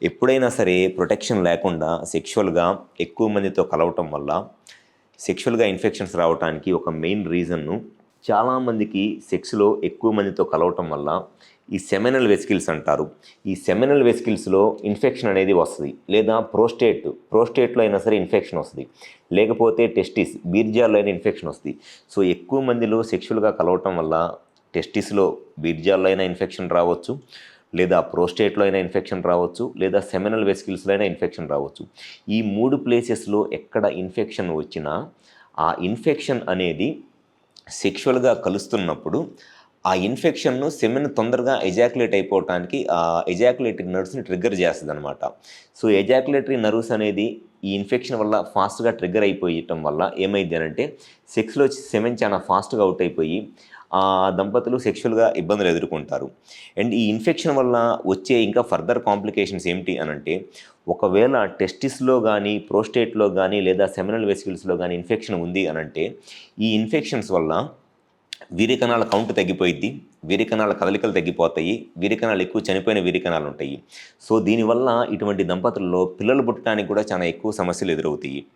ఎప్పుడైనా సరే ప్రొటెక్షన్ లేకుండా సెక్షువల్గా ఎక్కువ మందితో కలవటం వల్ల సెక్షువల్గా ఇన్ఫెక్షన్స్ రావడానికి ఒక మెయిన్ రీజన్ను చాలామందికి సెక్స్లో ఎక్కువ మందితో కలవటం వల్ల ఈ సెమినల్ వెసికిల్స్ అంటారు. ఈ సెమినల్ వెసికిల్స్లో ఇన్ఫెక్షన్ అనేది వస్తుంది, లేదా ప్రోస్టేట్లో అయినా సరే ఇన్ఫెక్షన్ వస్తుంది, లేకపోతే టెస్టిస్ బీర్జాల్లో అయినా ఇన్ఫెక్షన్ వస్తుంది. సో ఎక్కువ మందిలో సెక్షువల్గా కలవటం వల్ల టెస్టిస్లో బీర్జాల్లో అయినా ఇన్ఫెక్షన్ రావచ్చు, లేదా ప్రోస్టేట్లో అయినా ఇన్ఫెక్షన్ రావచ్చు, లేదా సెమినల్ వెసికిల్స్లో అయినా ఇన్ఫెక్షన్ రావచ్చు. ఈ 3 ప్లేసెస్లో ఎక్కడ ఇన్ఫెక్షన్ వచ్చినా ఆ ఇన్ఫెక్షన్ అనేది సెక్షువల్గా కలుస్తున్నప్పుడు ఆ ఇన్ఫెక్షన్ను సెమెన్ తొందరగా ఎజాక్యులేట్ అయిపోవటానికి ఆ ఎజాక్యులేటరీ నర్వ్స్ని ట్రిగ్గర్ చేస్తుంది అనమాట. సో ఎజాక్యులేటరీ నర్వ్స్ అనేది ఈ ఇన్ఫెక్షన్ వల్ల ఫాస్ట్గా ట్రిగ్గర్ అయిపోయటం వల్ల ఏమైంది అంటే సెక్స్లో సెమెన్ చాలా ఫాస్ట్గా అవుట్ అయిపోయి ఆ దంపతులు సెక్షువల్గా ఇబ్బందులు ఎదుర్కొంటారు. అండ్ ఈ ఇన్ఫెక్షన్ వల్ల వచ్చే ఇంకా ఫర్దర్ కాంప్లికేషన్స్ ఏమిటి అనంటే, ఒకవేళ టెస్టిస్లో కానీ ప్రోస్టేట్లో కానీ లేదా సెమినల్ వెసికిల్స్లో కానీ ఇన్ఫెక్షన్ ఉంది అనంటే ఈ ఇన్ఫెక్షన్స్ వల్ల వీర్యకణాల కౌంట్ తగ్గిపోయిద్ది, వీర్యకణాల కదలికలు తగ్గిపోతాయి, వీర్యకణాలు ఎక్కువ చనిపోయిన వీర్యకణాలు ఉంటాయి. సో దీనివల్ల ఇటువంటి దంపతుల్లో పిల్లలు పుట్టడానికి కూడా చాలా ఎక్కువ సమస్యలు ఎదురవుతాయి.